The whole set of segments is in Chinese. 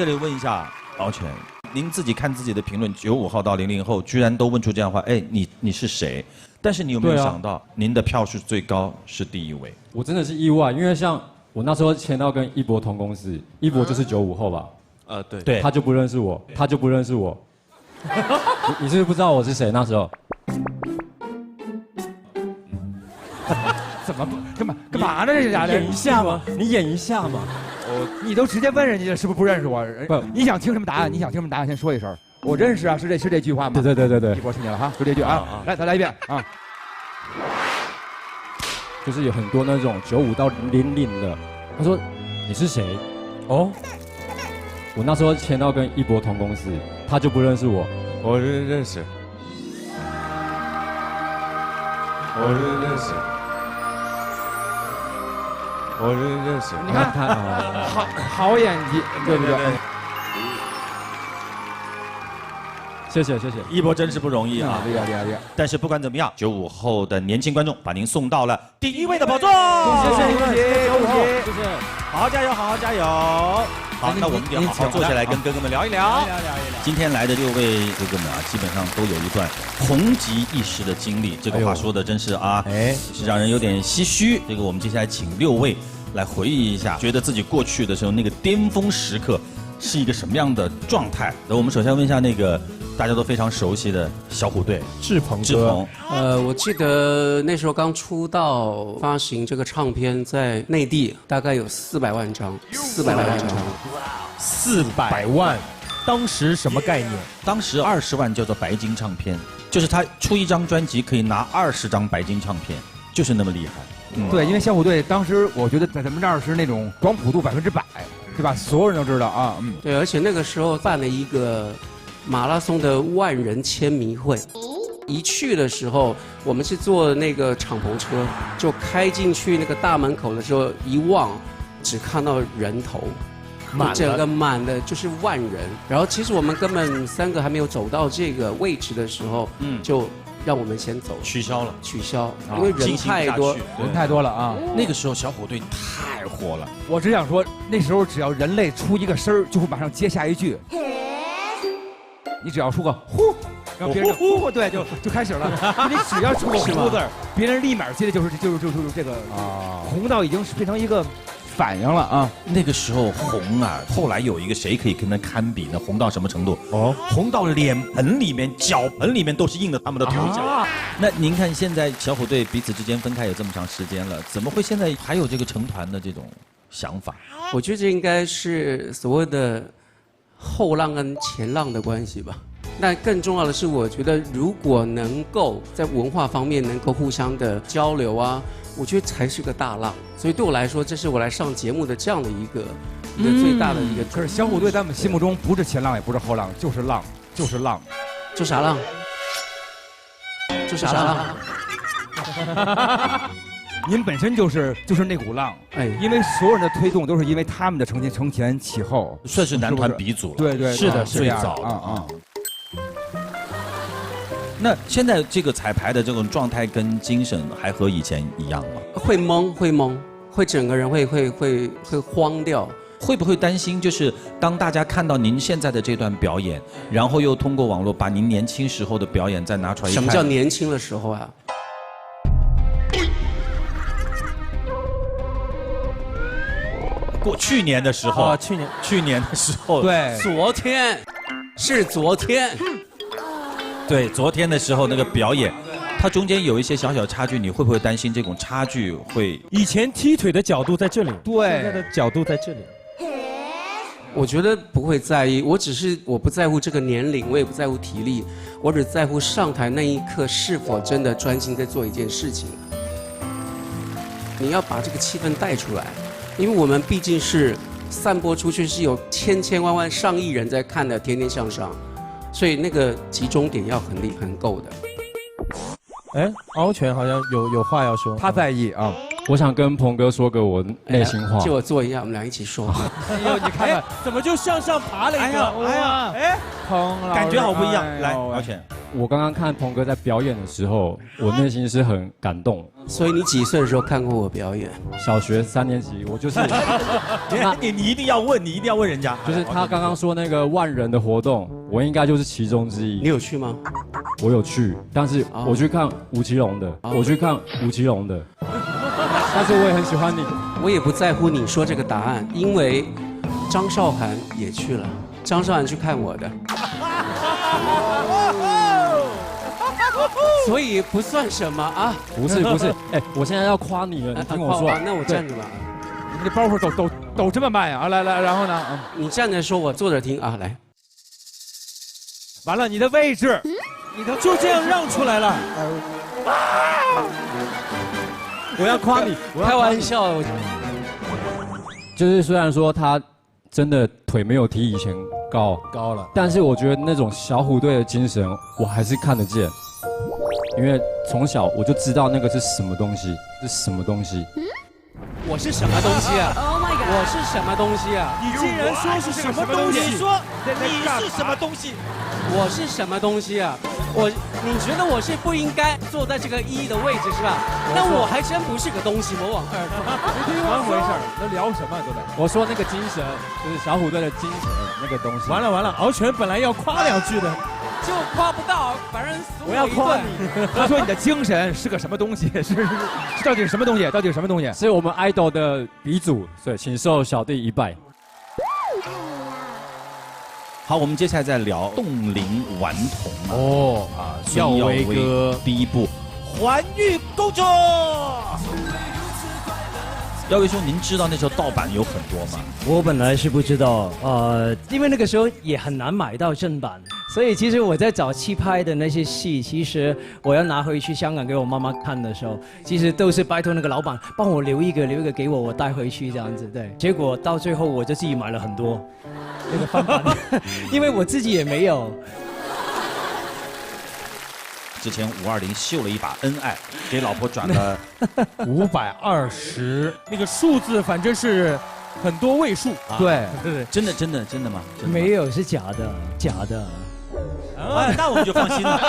这里问一下敖犬，您自己看自己的评论，95后到00后居然都问出这样的话，哎，你是谁？但是你有没有想到，您的票数最高是第一位？我真的是意外，因为像我那时候签到跟一博同公司，一博就是95后吧？对，他就不认识我，他就不认识我。你是不是不知道我是谁那时候？怎么干嘛呢？这俩人演一下嘛，你演一下嘛。你都直接问人家是不认识我？不，你想听什么答案？你想听什么答案？先说一声。我认识啊，是这句话吗？对。一博听见了哈，就这句啊。来，再来一遍啊。就是有很多那种95到00的，他说你是谁？哦，我那时候签到跟一博同公司，他就不认识我。我认识。你看他好演技，对不对？谢谢。一博真是不容易啊，厉害。但是不管怎么样，95后的年轻观众把您送到了第1位的宝座。恭喜95后，谢谢，好好加油，好好加油。好，那我们得好好坐下来跟哥哥们聊一聊。今天来的6位哥哥们啊，基本上都有一段红极一时的经历。这个话说的真是啊，是让人有点唏嘘。这个我们接下来请6位来回忆一下，觉得自己过去的时候那个巅峰时刻是一个什么样的状态。那我们首先问一下那个大家都非常熟悉的小虎队志鹏哥。我记得那时候刚出道，发行这个唱片在内地大概有400万张，400万张，400万，当时什么概念？当时20万叫做白金唱片，就是他出一张专辑可以拿20张白金唱片，就是那么厉害。对，因为小虎队当时我觉得在咱们这儿是那种广谱度100%，对吧？所有人都知道啊。对，而且那个时候办了一个马拉松的万人签名会。一去的时候，我们是坐那个敞篷车，就开进去那个大门口的时候，一望，只看到人头，整个满的就是万人。然后其实我们根本3个还没有走到这个位置的时候，就让我们先走，取消，因为人太多了啊。那个时候小虎队太火了。我只想说，那时候只要人类出一个声儿，就会马上接下一句。你只要出个呼，然后别人呼，对，就开始了。你只要出个呼字，别人立马接的就是这个啊，红到已经是变成一个反应了啊。那个时候红啊，后来有一个谁可以跟他堪比呢？红到什么程度？红到脸盆里面、脚盆里面都是印的他们的头像。那您看现在小虎队彼此之间分开有这么长时间了，怎么会现在还有这个成团的这种想法？我觉得这应该是所谓的后浪跟前浪的关系吧。那更重要的是，我觉得如果能够在文化方面能够互相的交流啊，我觉得才是个大浪。所以对我来说，这是我来上节目的这样的一个最大的一个。可是小虎队在我们心目中不是前浪也不是后浪，就是浪，就是浪，就啥浪？就啥浪？您本身就是那股浪，因为所有人的推动都是因为他们的承前启后，算是男团鼻祖了。对，是的，最早啊。那现在这个彩排的这种状态跟精神还和以前一样吗？会懵，会整个人会慌掉。会不会担心，就是当大家看到您现在的这段表演，然后又通过网络把您年轻时候的表演再拿出来一看？什么叫年轻的时候啊？去年的时候，去年的时候，对，昨天，对，昨天的时候那个表演，它中间有一些小差距，你会不会担心这种差距会？以前踢腿的角度在这里，对，现在的角度在这里。我觉得不会在意，我不在乎这个年龄，我也不在乎体力，我只在乎上台那一刻是否真的专心在做一件事情。你要把这个气氛带出来，因为我们毕竟是散播出去是有千万万上亿人在看的《天天向上》，所以那个集中点要很够的。敖犬好像有话要说，他在意啊。我想跟鹏哥说个我内心话。借我坐一下，我们俩一起说。哎呦，你看看，怎么就向上爬了一个？哎呀，疼了，感觉好不一样。来，敖犬。我刚刚看鹏哥在表演的时候，我内心是很感动。所以你几岁的时候看过我表演？小学3年级，我就是你一定要问，你一定要问人家。就是他刚刚说那个万人的活动，我应该就是其中之一。你有去吗？我有去，但是我去看吴奇隆的，但是我也很喜欢你。我也不在乎你说这个答案，因为张韶涵也去了，张韶涵去看我的。所以不算什么啊！不是，哎，我现在要夸你了，你听我说。那我站着吧。你这包袱抖这么慢呀！来，然后呢？你站着说，我坐着听啊！来，完了，你的位置，你都就这样让出来了。我要夸你，开玩笑。就是虽然说他真的腿没有踢以前高了，但是我觉得那种小虎队的精神，我还是看得见。因为从小我就知道那个是什么东西，我是什么东西啊 ？Oh my god！ 我是什么东西啊？你竟然说是什么东西？你说你是什么东西？我是什么东西啊？你觉得我是不应该坐在这个1的位置是吧？但我还真不是个东西，我往2坐。怎么回事？都聊什么都在？我说那个精神，就是小虎队的精神那个东西。完了，敖犬本来要夸2句的。就夸不到，反正我要夸你。他说你的精神是个什么东西？是到底是什么东西？是我们 idol 的鼻祖，所以请受小弟一拜。好，我们接下来再聊冻龄顽童哦啊，耀威哥第一部《环玉公主》。耀威兄，您知道那时候盗版有很多吗？我本来是不知道，因为那个时候也很难买到正版，所以其实我在早期拍的那些戏，其实我要拿回去香港给我妈妈看的时候，其实都是拜托那个老板帮我留一个给我，我带回去这样子。对，结果到最后我就自己买了很多那个翻版，因为我自己也没有。之前520秀了一把恩爱，给老婆转了520，那个数字反正是很多位数。对，真的吗？没有，是假的。啊，那我们就放心了。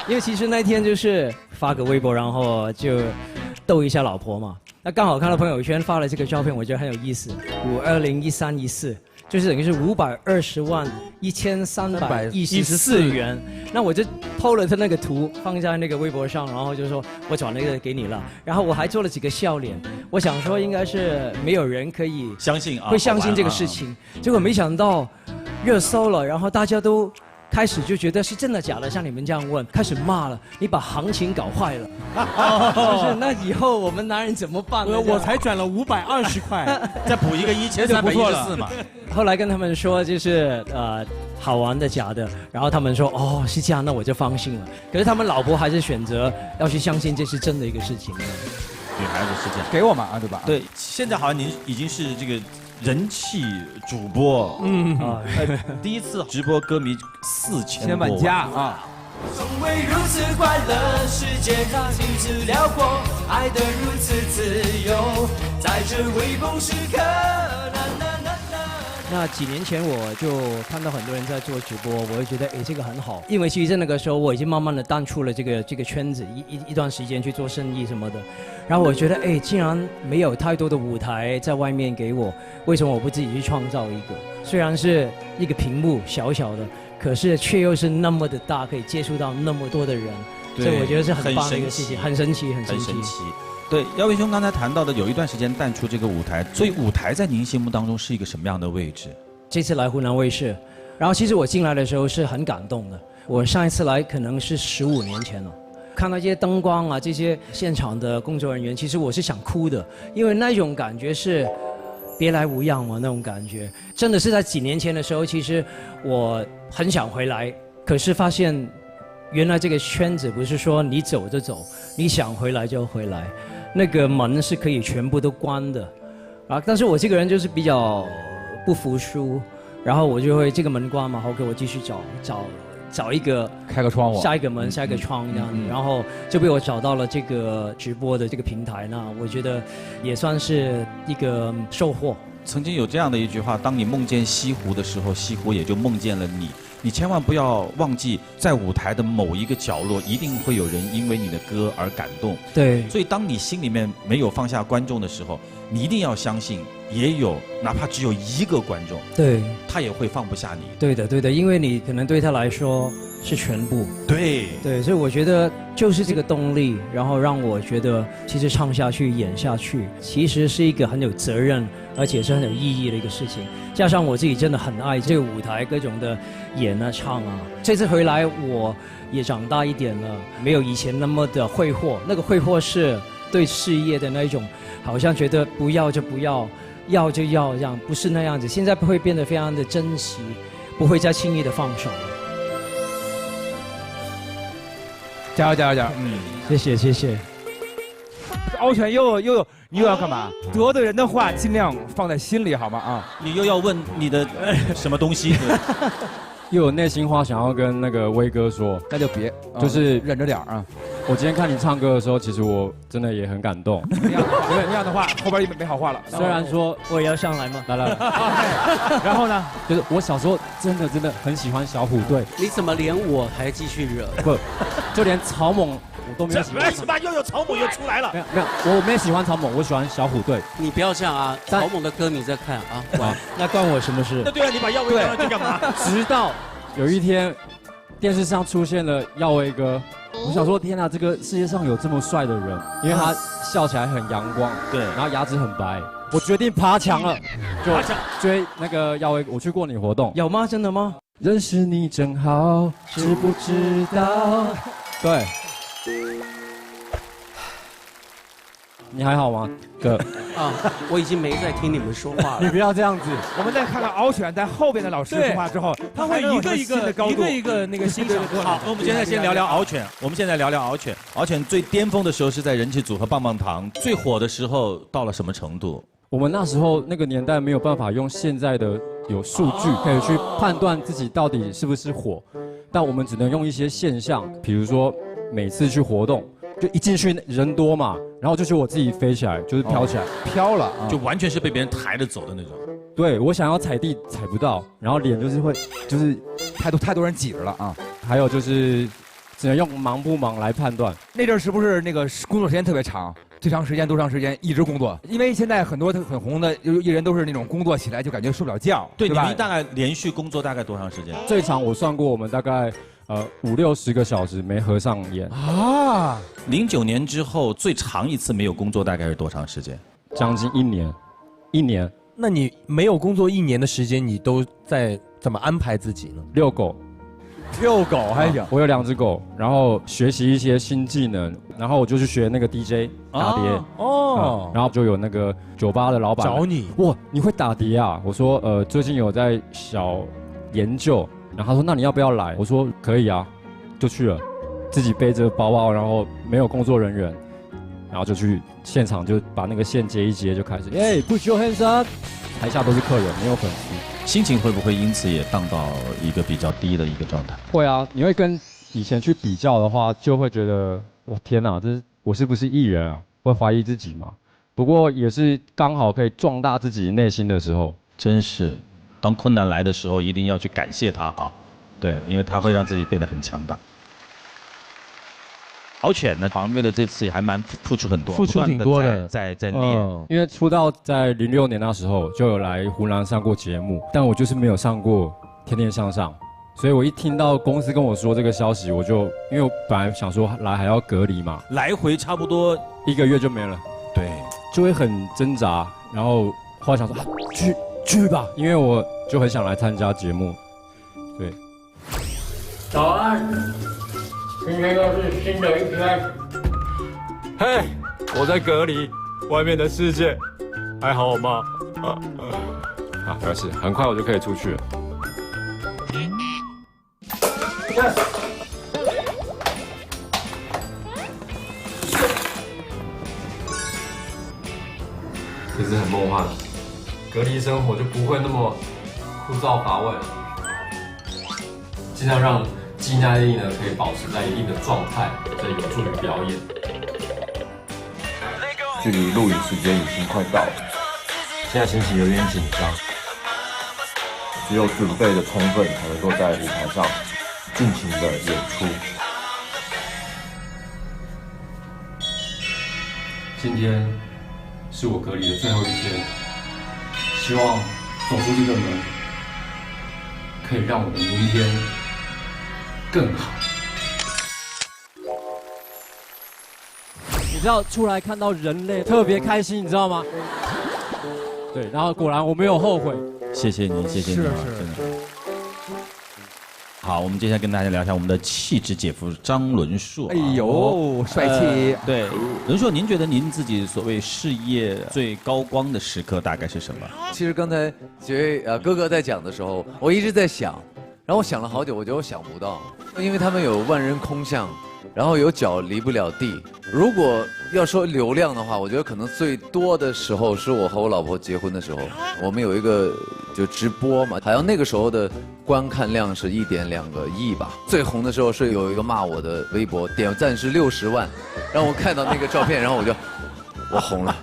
因为其实那天就是发个微博，然后就逗一下老婆嘛。那刚好看到朋友圈发了这个照片，我觉得很有意思。5201314。就是等于是5201314元，那我就偷了他那个图放在那个微博上，然后就说我转那个给你了，然后我还做了几个笑脸，我想说应该是没有人可以相信啊，会相信这个事情，结果没想到热搜了，然后大家都开始就觉得是真的假的，像你们这样问，开始骂了，你把行情搞坏了，就是那以后我们男人怎么办呢？我才转了520块，再补一个1314嘛。后来跟他们说就是好玩的假的，然后他们说哦是这样，那我就放心了。可是他们老婆还是选择要去相信这是真的一个事情。女孩子是这样，给我嘛啊对吧？对，现在好像您已经是这个人气主播，第一次直播歌迷4000万加啊。从未如此快乐，世界如此辽阔，爱得如此自由，在这微风时刻。那几年前我就看到很多人在做直播，我就觉得哎这个很好，因为其实在那个时候我已经慢慢的淡出了这个圈子一段时间去做生意什么的，然后我觉得哎既然没有太多的舞台在外面给我，为什么我不自己去创造一个？虽然是一个屏幕小小的，可是却又是那么的大，可以接触到那么多的人，所以我觉得是很棒的一个事情，很神奇。对，耀威兄刚才谈到的有一段时间淡出这个舞台，所以舞台在您心目当中是一个什么样的位置？这次来湖南卫视，然后其实我进来的时候是很感动的。我上一次来可能是15年前了，看到这些灯光啊，这些现场的工作人员，其实我是想哭的，因为那种感觉是别来无恙嘛，那种感觉真的是在几年前的时候，其实我很想回来，可是发现原来这个圈子不是说你走就走，你想回来就回来。那个门是可以全部都关的，啊！但是我这个人就是比较不服输，然后我就会这个门关嘛 ，OK， 我继续找一个开个窗户，下一个门，下一个窗这样子，然后就被我找到了这个直播的这个平台，那我觉得也算是一个收获。曾经有这样的一句话：当你梦见西湖的时候，西湖也就梦见了你。你千万不要忘记，在舞台的某一个角落，一定会有人因为你的歌而感动。对，所以当你心里面没有放下观众的时候，你一定要相信，也有哪怕只有一个观众，对，他也会放不下你。对的，对的，因为你可能对他来说是全部。对对，所以我觉得就是这个动力，然后让我觉得其实唱下去、演下去，其实是一个很有责任，而且是很有意义的一个事情。加上我自己真的很爱这个舞台，各种的演啊、唱啊。这次回来我也长大一点了，没有以前那么的挥霍。那个挥霍是对事业的那一种，好像觉得不要就不要，要就要这样，不是那样子。现在会变得非常的珍惜，不会再轻易的放手。加油加油加油！谢谢谢谢。敖犬又要干嘛？得罪人的话尽量放在心里，好吗？啊，你又要问你的什么东西？又有内心话想要跟那个威哥说，那就别，就是忍着点啊。我今天看你唱歌的时候，其实我真的也很感动。那样的话，后边没好话了。虽然说我也要上来吗？来，然后呢？就是我小时候真的很喜欢小虎队。你怎么连我还继续惹？不，就连草蜢我都没有喜欢。什么？又有草蜢又出来了？没有，我没有喜欢草蜢，我喜欢小虎队。你不要这样啊！草蜢的歌你在看啊？哇，那关我什么事？对啊，你把耀威拿去干嘛？直到有一天，电视上出现了耀威哥。我想说，天哪，这个世界上有这么帅的人，因为他笑起来很阳光，对，然后牙齿很白。我决定爬墙了，就追那个耀威。我去过你活动，有吗？真的吗？认识你真好，知不知道？对。你还好吗，哥？啊，我已经没在听你们说话了。你不要这样子。我们再看看敖犬在后边的老师说话之后，他会一个一个那个欣赏过来。好，那我们现在先聊聊敖犬。我们现在聊聊敖犬。敖犬最巅峰的时候是在人气组合棒棒糖，最火的时候到了什么程度？我们那时候那个年代没有办法用现在的有数据可以去判断自己到底是不是火，但我们只能用一些现象，比如说每次去活动。就一进去人多嘛，然后就是我自己飞起来，就是飘起来，飘了，就完全是被别人抬着走的那种。对，我想要踩地踩不到，然后脸就是会，就是太多人挤着了啊。还有就是只能用忙不忙来判断。那阵儿是不是那个工作时间特别长？最长时间多长时间一直工作？因为现在很多很红的艺人都是那种工作起来就感觉睡不了觉，对，吧？你们大概连续工作大概多长时间？最长我算过，我们大概50-60个小时没合上眼啊。09年之后最长一次没有工作大概是多长时间？将近1年。那你没有工作1年的时间，你都在怎么安排自己呢？遛狗还行。我有2只狗，然后学习一些新技能，然后我就去学那个 DJ 打碟。然后就有那个酒吧的老板找你，哇，你会打碟啊？我说最近有在小研究。然后他说：“那你要不要来？”我说：“可以啊。”就去了，自己背着包包，然后没有工作人员，然后就去现场就把那个线接一接，就开始put your hands up， 台下都是客人，没有粉丝，心情会不会因此也荡到一个比较低的一个状态？会啊，你会跟以前去比较的话，就会觉得我天哪，我是不是艺人啊？会怀疑自己嘛。不过也是刚好可以壮大自己内心的时候，真是。当困难来的时候，一定要去感谢他啊！对，因为他会让自己变得很强大。敖犬呢，好像为了这次也还蛮付出很多，付出挺多的，在练。因为出道在06年那时候就有来湖南上过节目，但我就是没有上过《天天向上》，所以我一听到公司跟我说这个消息，因为我本来想说来还要隔离嘛，来回差不多1个月就没了，对，就会很挣扎，然后后来想说去吧，因为我就很想来参加节目。对，早安，今天又是新的一天。嘿，我在隔离，外面的世界还好吗？没事，很快我就可以出去了。其实很梦幻。隔离生活就不会那么枯燥乏味了，尽量让肌耐力呢可以保持在一定的状态，这有助于表演。距离录影时间已经快到了，现在心情有点紧张。只有准备的充分，才能够在舞台上尽情的演出。今天是我隔离的最后一天，希望走出这个门，可以让我的明天更好。你知道出来看到人类特别开心，你知道吗？对，然后果然我没有后悔。谢谢你，谢谢你，真的。好，我们接下来跟大家聊一下我们的气质姐夫张伦硕。哎呦，帅气！对，伦硕，您觉得您自己所谓事业最高光的时刻大概是什么？其实刚才几位哥哥在讲的时候，我一直在想，然后我想了好久，我觉得我想不到，因为他们有万人空巷，然后有脚离不了地。如果要说流量的话，我觉得可能最多的时候是我和我老婆结婚的时候，我们有一个就直播嘛，好像那个时候的观看量是1.2个亿吧。最红的时候是有一个骂我的微博点赞是60万，让我看到那个照片，然后我红了。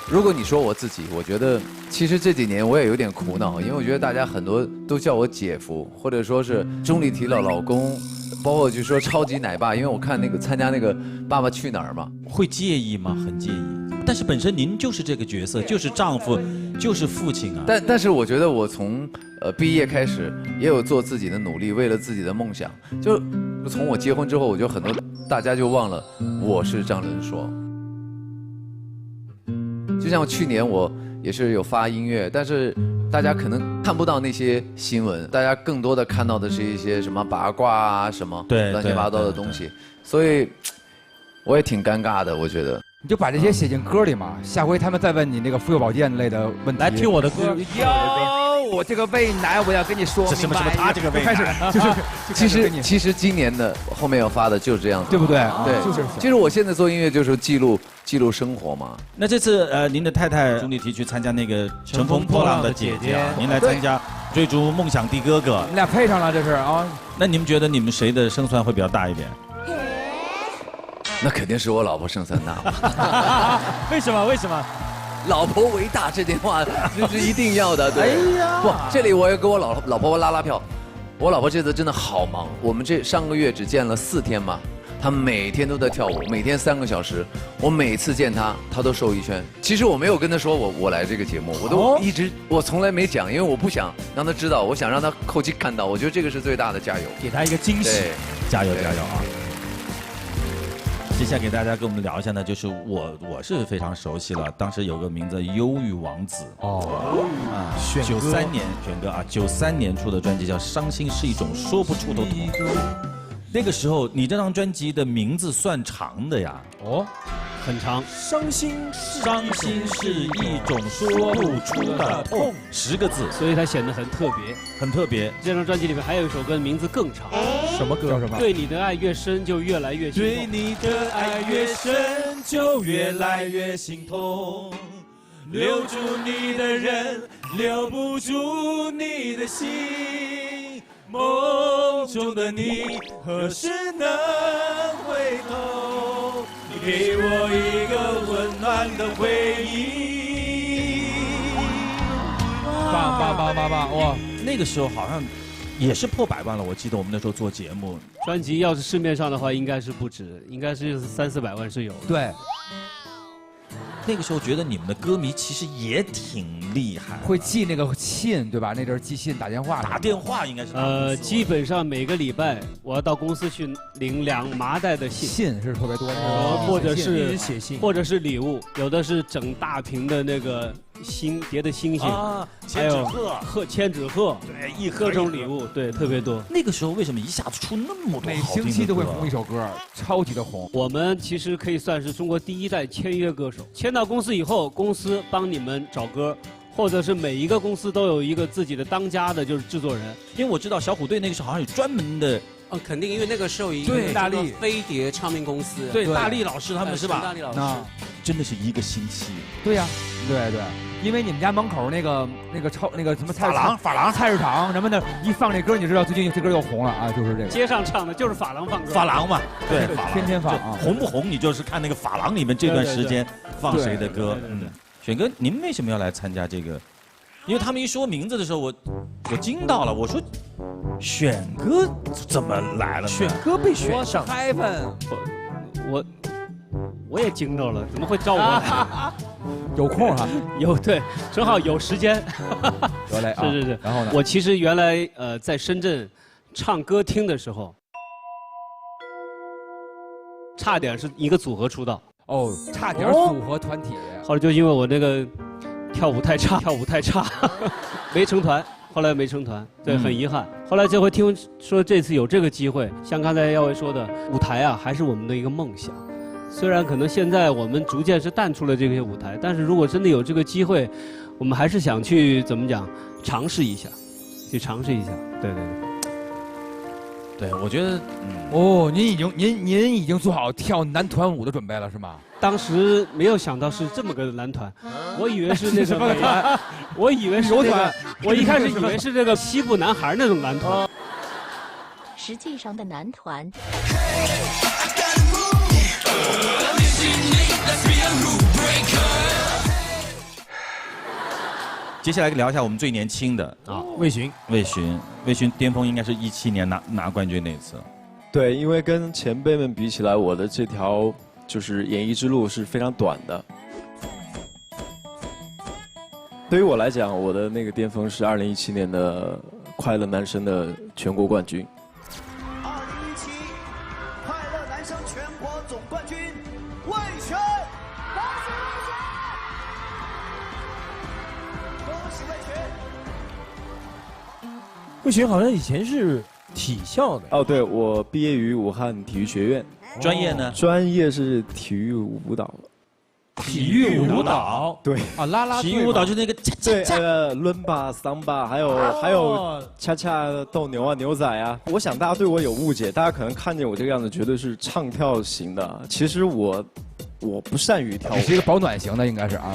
如果你说我自己，我觉得其实这几年我也有点苦恼，因为我觉得大家很多都叫我姐夫，或者说是钟丽缇的老公，包括就说超级奶爸，因为我看那个参加那个《爸爸去哪儿》嘛，会介意吗？很介意。但是本身您就是这个角色，就是丈夫，就是父亲啊。但是我觉得我从毕业开始也有做自己的努力，为了自己的梦想。就从我结婚之后，我觉得很多大家就忘了我是张伦硕。就像去年我也是有发音乐，但是大家可能看不到那些新闻，大家更多的看到的是一些什么八卦啊，什么乱七八糟的东西，所以我也挺尴尬的，我觉得。你就把这些写进歌里嘛，下回他们再问你那个妇幼保健类的问题，来听我的歌。我这个喂奶，我要跟你说明白。他这个喂奶，就是其实今年的后面要发的就是这样子，对不对？对，就是我现在做音乐就是记录生活嘛。那这次您的太太钟丽缇去参加那个《乘风破浪的姐姐》，您来参加《追逐梦想的哥哥》，你们俩配上了，这是啊。那你们觉得你们谁的胜算会比较大一点？那肯定是我老婆胜算大。为什么？为什么？老婆为大这句话这是一定要的。对。哎呀，不，这里我要给我老婆拉票。我老婆这次真的好忙，我们上个月只见了4天嘛，她每天都在跳舞，每天3个小时。我每次见她，她都瘦一圈。其实我没有跟她说我来这个节目，我从来没讲，因为我不想让她知道，我想让她后期看到。我觉得这个是最大的加油，给她一个惊喜。对，加油加油啊！接下来给大家跟我们聊一下呢，就是我是非常熟悉了，当时有个名字《忧郁王子》93年选歌啊，93年出的专辑叫《伤心是一种说不出的痛》。那个时候你这张专辑的名字算长的呀？哦，很长。伤心是一种说不出的痛，10个字，所以它显得很特别，很特别。这张专辑里面还有一首歌名字更长。什么歌？叫什么？对你的爱越深，就越来越心痛。对你的爱越深，就越来越心痛。留住你的人，留不住你的心。梦中的你，何时能回头？你给我一个温暖的回忆。棒！哇，那个时候好像也是破100万了，我记得我们那时候做节目，专辑要是市面上的话，应该是不止，应该是300-400万是有的。对。那个时候觉得你们的歌迷其实也挺厉害，会寄那个信，对吧？那阵儿寄信打电话应该是基本上每个礼拜我要到公司去领2麻袋的信，信是特别多的，或者是写信，或者是礼物，有的是整大瓶的那个叠的星星啊，千纸鹤，对，各种礼物，对，特别多。那个时候为什么一下子出那么多？每星期都会红一首歌，超级的红。我们其实可以算是中国第1代签约歌手，签到公司以后，公司帮你们找歌。或者是每一个公司都有一个自己的当家的，就是制作人。因为我知道小虎队那个时候好像有专门的，肯定，因为那个时候有对大力飞碟唱片公司，对大力老师他们是吧？大力老师，真的是1个星期。对呀，对，因为你们家门口那个什么发廊菜市场什么的，一放这歌，你知道最近这歌又红了啊，就是这个。街上唱的就是发廊放歌。发廊嘛，对，天天放啊。红不红，你就是看那个发廊里面这段时间放谁的歌。选哥，您为什么要来参加这个？因为他们一说名字的时候，我惊到了，我说选哥怎么来了呢？选哥被选上，Heaven，我也惊着了，怎么会招我来？有空哈，对，正好有时间。得嘞，是。然后呢？我其实原来在深圳唱歌厅的时候，差点是一个组合出道。哦，差点组合团体。后来就因为我那个跳舞太差，没成团。后来没成团，对，很遗憾。后来这回听说这次有这个机会，像刚才耀威说的，舞台啊还是我们的一个梦想。虽然可能现在我们逐渐是淡出了这些舞台，但是如果真的有这个机会，我们还是想去怎么讲，尝试一下。对，我觉得，您已经做好跳男团舞的准备了是吗？当时没有想到是这么个男团，我以为是那什么团？我以为是柔团，我一开始以为是这个西部男孩那种男团。实际上的男团。接下来聊一下我们最年轻的啊，魏巡巅峰应该是17年拿冠军那次。对，因为跟前辈们比起来，我的这条就是演艺之路是非常短的。对于我来讲，我的那个巅峰是2017年的快乐男声的全国冠军。2017快乐男声全国总冠军魏巡，恭喜魏巡！魏巡好像以前是体校的。哦，对，我毕业于武汉体育学院。专业呢？专业是体育舞蹈。体育舞蹈，对啊，啦啦体育舞蹈就是那个对伦巴、桑巴，还有恰恰、斗牛啊、牛仔啊。我想大家对我有误解，大家可能看见我这个样子，觉得是唱跳型的。其实我不善于跳舞，你是一个保暖型的，应该是啊。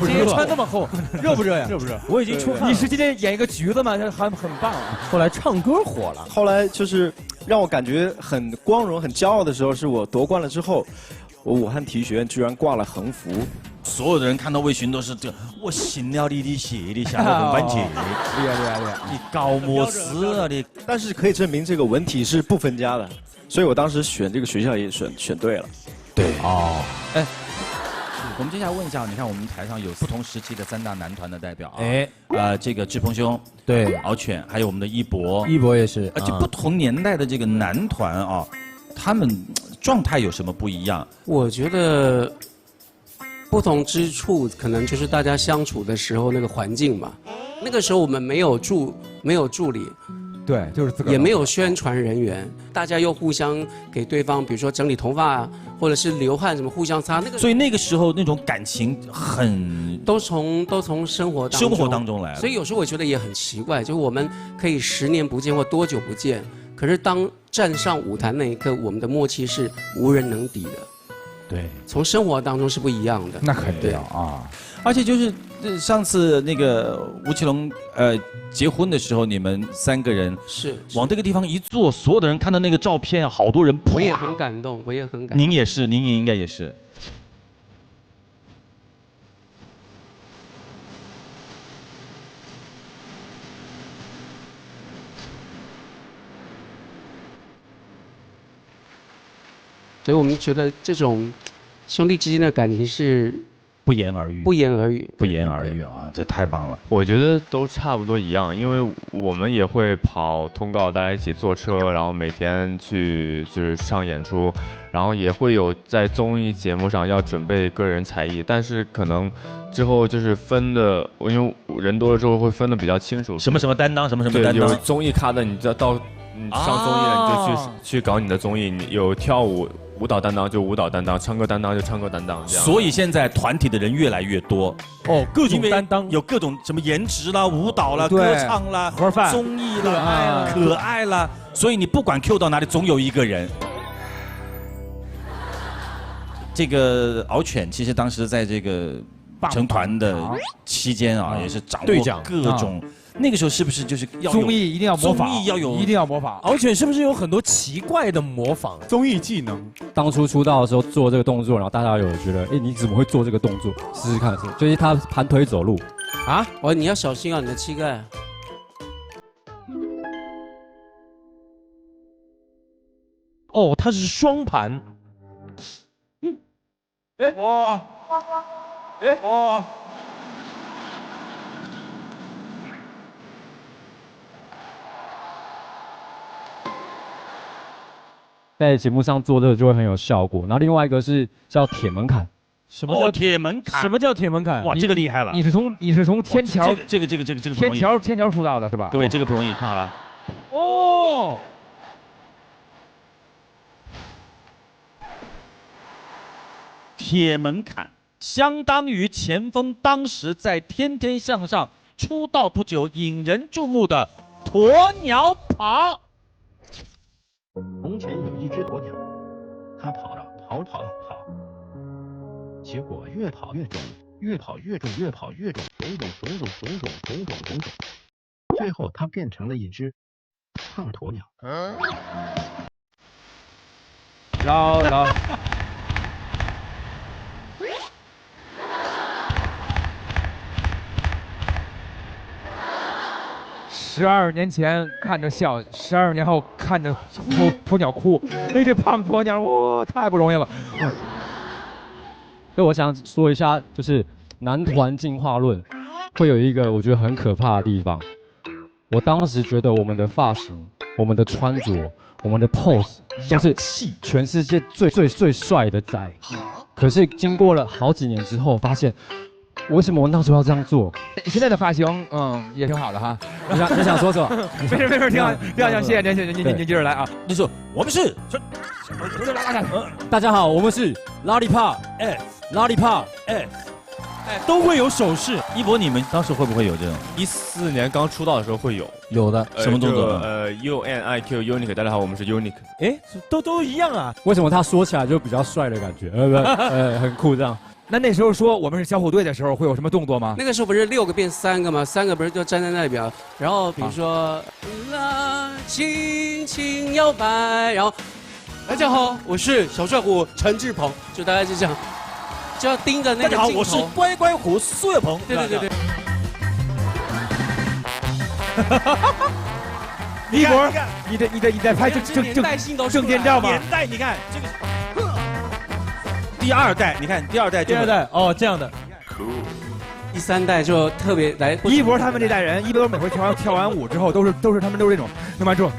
今天穿那么厚，热不热呀？热不热？我已经出汗了。你是今天演一个橘子吗？很棒啊！后来唱歌火了，后来就是让我感觉很光荣、很骄傲的时候，是我夺冠了之后。我武汉体育学院居然挂了横幅，所有的人看到魏巡都是这，我信了你的邪，你下了红番茄，厉害！你搞么事啊你？但是可以证明这个文体是不分家的，所以我当时选这个学校也选对了。对哦，哎，我们接下来问一下，你看我们台上有不同时期的3大男团的代表啊，这个志鹏兄，对，敖犬，还有我们的一博也是，就不同年代的这个男团啊，他们状态有什么不一样？我觉得不同之处可能就是大家相处的时候那个环境吧。那个时候我们没有助理，对，就是自个也没有宣传人员，大家又互相给对方，比如说整理头发啊，或者是流汗什么互相擦。所以那个时候那种感情很都从生活当中来了。所以有时候我觉得也很奇怪，就是我们可以10年不见或多久不见。可是当站上舞台那一刻，我们的默契是无人能敌的。对，从生活当中是不一样的。那肯定啊！而且就是上次那个吴奇隆结婚的时候，你们3个人是往这个地方一坐，所有的人看到那个照片，好多人，我也很感动，您也是，您应该也是。所以我们觉得这种兄弟之间的感情是不言而喻啊！这太棒了。我觉得都差不多一样，因为我们也会跑通告，大家一起坐车，然后每天去就是上演出，然后也会有在综艺节目上要准备个人才艺，但是可能之后就是分的，因为人多了之后会分的比较清楚，什么担当，什么担当。有综艺咖的，你上综艺了，你就去搞你的综艺，你有跳舞蹈担当就舞蹈担当，唱歌担当就唱歌担当，这样。所以现在团体的人越来越多哦，各种担当，有各种什么颜值啦、舞蹈啦、歌唱啦、盒饭、综艺啦、可爱啦，所以你不管 Q 到哪里，总有一个人。这个敖犬其实当时在这个成团的期间啊，也是掌握各种。那个时候是不是就是要综艺一定要模仿，综艺要有，一定要模仿。敖犬是不是有很多奇怪的模仿综艺技能？当初出道的时候做这个动作，然后大家有觉得，哎，你怎么会做这个动作？试试看，就是他盘腿走路。啊？哦，你要小心啊，你的膝盖。哦，他是双盘。哎哇！哎哇！在节目上做这个就会很有效果。然后另外一个是叫铁门槛。什么叫铁门槛？什么叫铁门槛？哇，这个厉害了！你是从天桥这个天桥出道的是吧？对，这个不容易，看好了。哦。铁门槛相当于前锋当时在《天天向上》出道不久引人注目的鸵鸟跑。从前有一只鸵鸟，它跑，结果越跑越重，越跑越重，种，最后它变成了一只胖鸵鸟。然后12年前看着笑，12年后看着鸵鸟哭，这胖鸵鸟，哇，太不容易了。所以我想说一下，就是男团进化论会有一个我觉得很可怕的地方。我当时觉得我们的发型、我们的穿着、我们的 pose 都是全世界最帅的仔。可是经过了好几年之后，发现为什么我那时候要这样做？现在的发型，也挺好的哈。你想说什么？没事，挺好，谢谢您接着来啊。你说我们是，大家好，我们是 Lollipop F，Lollipop F，都会有手势。一博，你们当时会不会有这种？14年刚出道的时候会有。有的。什么动作？UNIQ Unique， 大家好，我们是 Unique。哎，都一样啊。为什么他说起来就比较帅的感觉？很酷这样。那时候说我们是小虎队的时候会有什么动作吗？那个时候不是6个变3个吗？3个不是就站在那里边，然后比如说轻轻摇摆，然后大家好，我是小帅虎陈志朋，就大概就这样，就要盯着那个镜头。大家好，我是乖乖虎苏有朋。对。一博，你在拍证件照吗？年代，你看这个。第2代，你看第2代哦，这样的。第3代就特别来。一博他们这代人，一博每回跳完舞之后，都是他们都是这种，弄完之后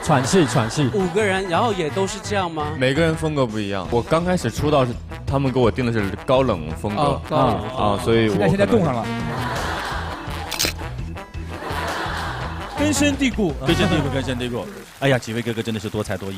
喘气。5个人，然后也都是这样吗？每个人风格不一样。我刚开始出道是他们给我定的是高冷风格，所以现在冻上了。根深蒂固。哎呀，几位哥哥真的是多才多艺啊。